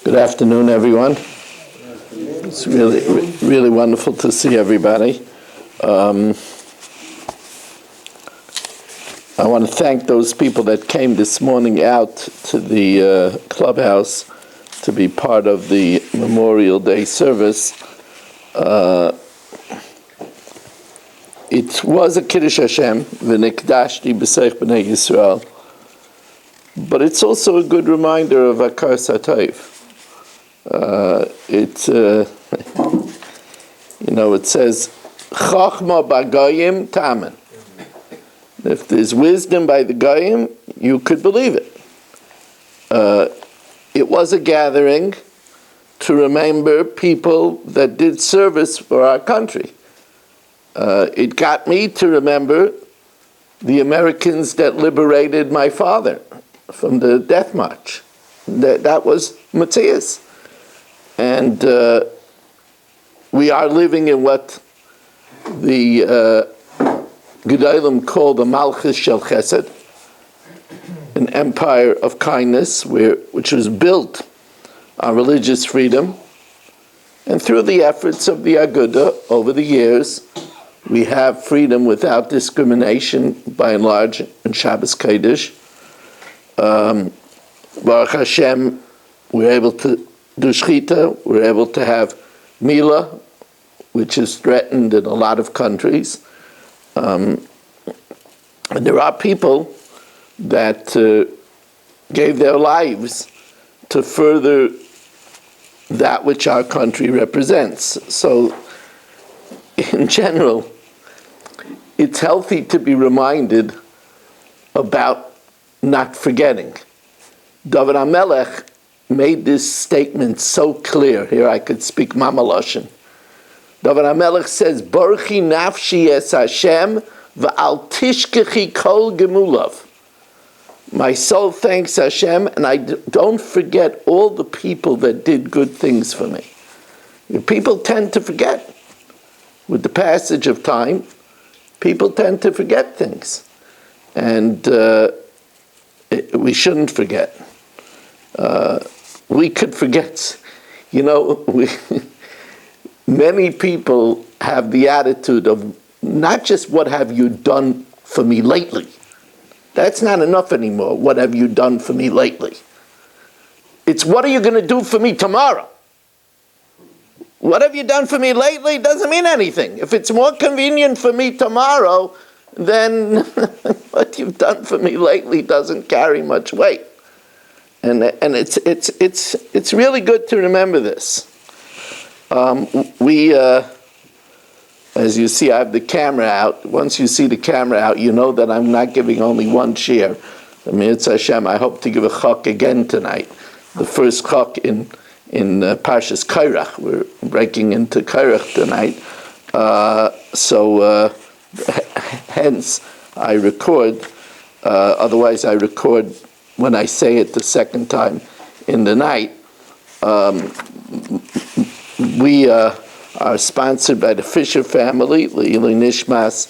Good afternoon, everyone. It's really wonderful to see everybody. I want to thank those people that came this morning out to the clubhouse to be part of the Memorial Day service. It was a Kiddush Hashem, v'nikdashti b'seich b'nei Yisrael, but it's also a good reminder of Akar Satayv. It says, Chachma b'Goyim tamen. If there's wisdom by the Goyim, you could believe it. It was a gathering to remember people that did service for our country. It got me to remember the Americans that liberated my father from the death march. That was Matthias. And we are living in what the Gedolim call the Malchus Shel Chesed, an empire of kindness which was built on religious freedom. And through the efforts of the Aguda over the years, we have freedom without discrimination, by and large, in Shabbos Kodesh. Baruch Hashem, we're able to do Shechita, we're able to have Mila, which is threatened in a lot of countries. And there are people that gave their lives to further that which our country represents. So, in general, it's healthy to be reminded about not forgetting. David HaMelech made this statement so clear. Here I could speak Mama Lashon. David HaMelech says, Borchi nafshi es Hashem v'al tishkechi kol gemulav. My soul thanks Hashem, and I don't forget all the people that did good things for me. People tend to forget. With the passage of time, people tend to forget things. And we shouldn't forget. We could forget. Many people have the attitude of not just what have you done for me lately. That's not enough anymore. What have you done for me lately? It's what are you going to do for me tomorrow? What have you done for me lately doesn't mean anything. If it's more convenient for me tomorrow, then what you've done for me lately doesn't carry much weight. And it's really good to remember this. As you see, I have the camera out. Once you see the camera out, you know that I'm not giving only one shir. It's Hashem, I hope to give a chok again tonight. The first chok in Parshas Kairach. We're breaking into Kairach tonight. Hence, I record. Otherwise, I record when I say it the second time in the night. We are sponsored by the Fisher family, Le'ilui Nishmas,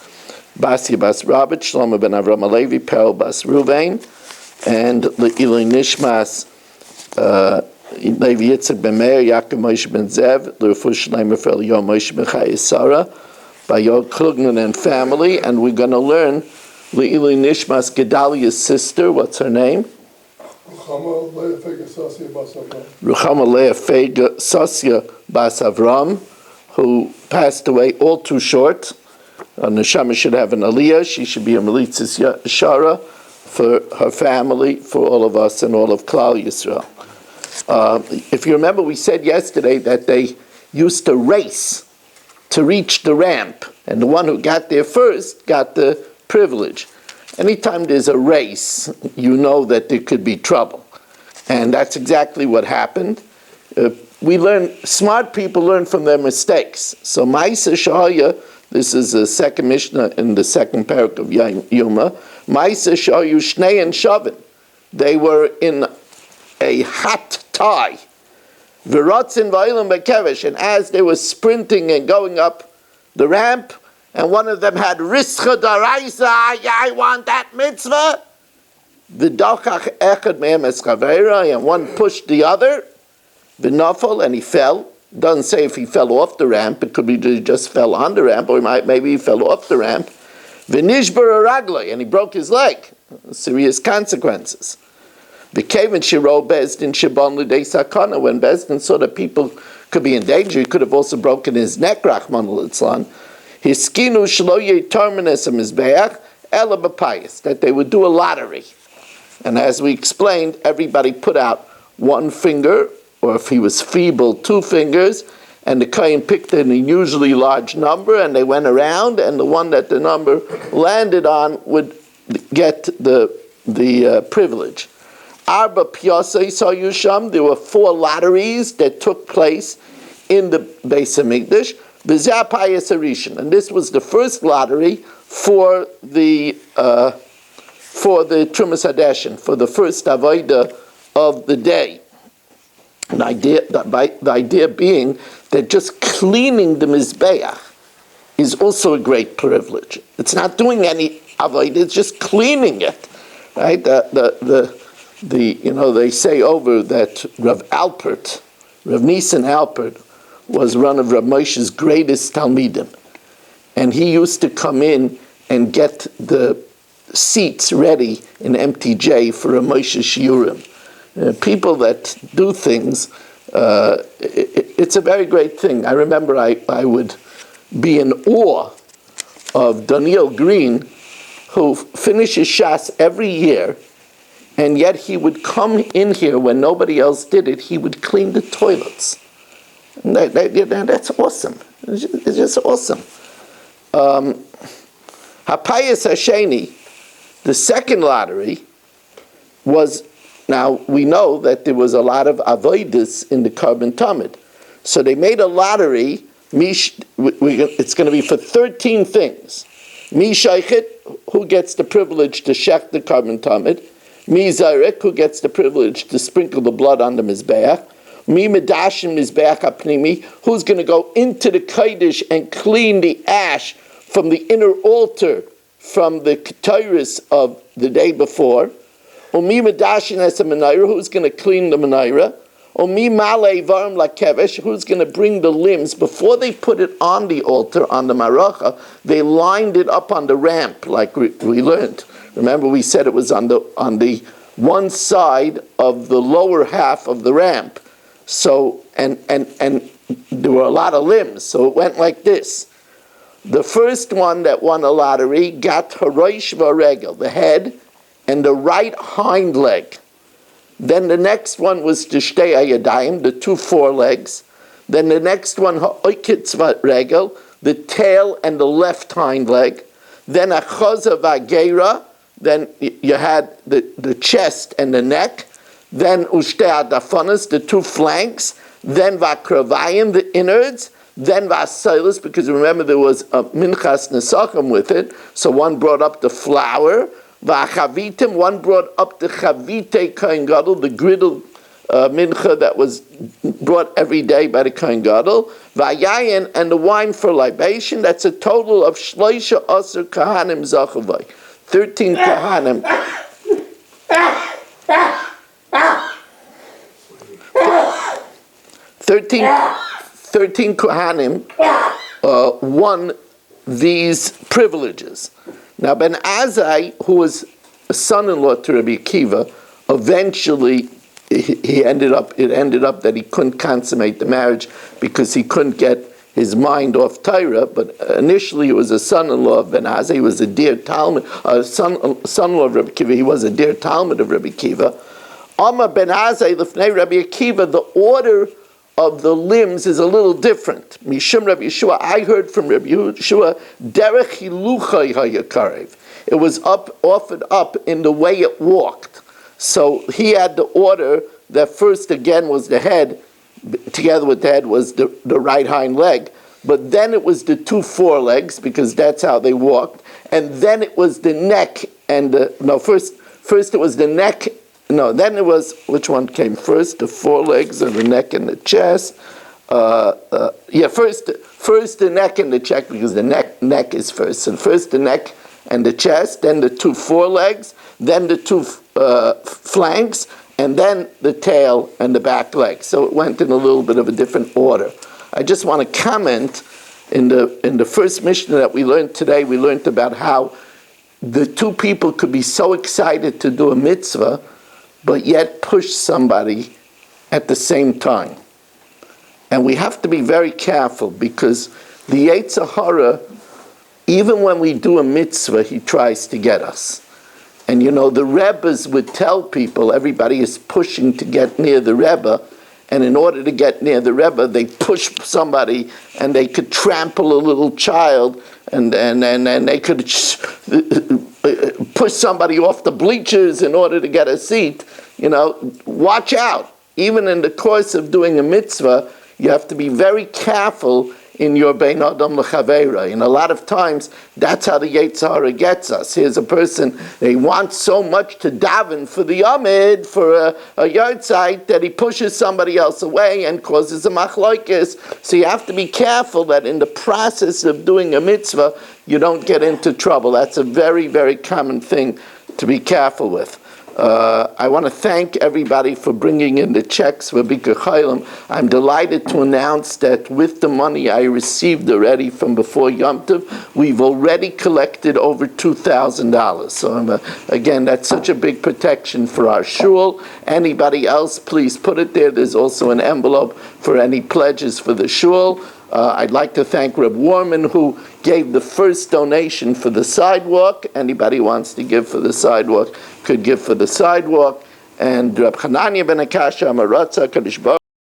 Basia Bas Robert, Shlomo ben Avram Alevi, Perel Bas Ruvain, and Le'ilui Nishmas, Levi Yitzchak ben Meir, Yaakov Moshe ben Zev, L'Refu Shleimer for Yom Moshe ben Chai Sarah, by Yod Klugman and family, and we're going to learn Le'ilui Nishmas Gedalia's sister. What's her name? Ruchama Leah Fega Sasya Bas Avram, who passed away all too short. Neshama should have an aliyah. She should be a Melitzis Shara for her family, for all of us, and all of Klal Yisrael. If you remember, we said yesterday that they used to race to reach the ramp, and the one who got there first got the privilege. Anytime there's a race, you know that there could be trouble. And that's exactly what happened. Smart people learn from their mistakes. So Ma'aseh Shahaya, this is the second Mishna in the second parak of Yoma, Ma'aseh Shahayu Shnei and Shavin. They were in a hot tie. V'rotzin v'olam b'kevesh. And as they were sprinting and going up the ramp, and one of them had Rischa Daraisa, I want that mitzvah. V'dochach echad mehem es chaveira, and one pushed the other, V'nafal, and he fell. Doesn't say if he fell off the ramp. It could be he just fell on the ramp, or maybe he fell off the ramp. V'nishbar aragloi, and he broke his leg. Serious consequences. V'keven shiro bezdin shibon l'dei sakana. When Bezdin saw that people could be in danger, he could have also broken his neck, Rachman litzlan. Hiskinu shlo yetarmenes mizbeach ela b'payis, that they would do a lottery. And as we explained, everybody put out one finger, or if he was feeble, 2 fingers, and the kohen picked an unusually large number, and they went around, and the one that the number landed on would get the privilege. Arba piyasei sayusham, there were 4 lotteries that took place in the Beis Hamikdash. B'zeh payas harishon, and this was the first lottery for the Trumas Hadeshin, for the first avodah of the day. The idea being that just cleaning the Mizbeach is also a great privilege. It's not doing any avodah; it's just cleaning it, right? They say over that Rav Nissen Alpert, was one of Rav Moshe's greatest talmidim, and he used to come in and get the seats ready in MTJ for Rav Moshe's shiurim. People that do things, it's a very great thing. I remember I would be in awe of Daniel Green, who finishes Shas every year, and yet he would come in here when nobody else did it. He would clean the toilets. And that's awesome. It's just awesome. Hapayas Hasheni, the second lottery, was, now we know that there was a lot of avodas in the Karban Tamid. So they made a lottery, it's going to be for 13 things. Mi Shaychit, who gets the privilege to shech the Karban Tamid. Mi Zayrek, who gets the privilege to sprinkle the blood on the Mizbeach. Mi Medashim Mizbeach HaPnimi, who's going to go into the Kodesh and clean the ash from the inner altar from the Ketores of the day before. Umi Medashin as a Menorah, who's going to clean the Menorah. Umi Malei Varim Lakevesh, who's going to bring the limbs. Before they put it on the altar, on the Maracha, they lined it up on the ramp, like we learned. Remember, we said it was on the one side of the lower half of the ramp. So, and there were a lot of limbs, so it went like this. The first one that won a lottery got Harosh Varegel, the head, and the right hind leg. Then the next one was the Shtei Ayadayim, the 2 forelegs. Then the next one, Ha'oikitz Varegel, the tail and the left hind leg. Then Achoza Vagera, then you had the chest and the neck. Then Ushtei Adafanas, the 2 flanks. Then Vakravayim, the innards. Then Vasailis, because remember there was a Minchas Nesachim with it, so one brought up the flour. Vachavitim, one brought up the Chavite Kohen Gadol, the griddle mincha that was brought every day by the Kohen Gadol. Vayayin, and the wine for libation. That's a total of Shloisha Asr Kahanim Zachavai. 13 Kahanim. 13 Kohanim won these privileges. Now Ben Azai, who was a son-in-law to Rabbi Akiva, eventually it ended up that he couldn't consummate the marriage because he couldn't get his mind off Torah. But initially, he was a son-in-law of Ben Azai. He was a dear Talmud, son-in-law of Rabbi Akiva. He was a dear Talmud of Rabbi Akiva. Amar Ben Azai lefnei Rabbi Akiva, the order of the limbs is a little different. Mishum Rabbi Yeshua, I heard from Rabbi Yeshua, derech hiluchai hayakarev. It was offered up in the way it walked. So he had the order that first again was the head, together with the head was the right hind leg, but then it was the 2 forelegs because that's how they walked, and then it was the neck and first it was the neck. No, then it was, which one came first? The forelegs or the neck and the chest? First the neck and the chest, because the neck is first. So first the neck and the chest, then the 2 forelegs, then the 2 flanks, and then the tail and the back leg. So it went in a little bit of a different order. I just want to comment, in the first Mishna that we learned today, we learned about how the two people could be so excited to do a mitzvah, but yet push somebody at the same time. And we have to be very careful, because the Yetzer Hara, even when we do a mitzvah, he tries to get us. And you know, the Rebbes would tell people, everybody is pushing to get near the Rebbe, and in order to get near the Rebbe, they push somebody, and they could trample a little child, and they could push somebody off the bleachers in order to get a seat. You know, watch out. Even in the course of doing a mitzvah, you have to be very careful in your Bein Adam L'Chaveira. And a lot of times, that's how the Yetzer Hara gets us. Here's a person, they want so much to daven for the Yomid, for a yard site, that he pushes somebody else away and causes a machlokes. So you have to be careful that in the process of doing a mitzvah, you don't get into trouble. That's a very, very common thing to be careful with. I want to thank everybody for bringing in the checks for Bikur Chaylim. I'm delighted to announce that with the money I received already from before Yom Tov, we've already collected over $2,000. So again, that's such a big protection for our shul. Anybody else, please put it there. There's also an envelope for any pledges for the shul. I'd like to thank Reb Warman, who gave the first donation for the sidewalk. Anybody who wants to give for the sidewalk could give for the sidewalk. And Reb Hanania ben Akasha Amaratza Kadosh Baruch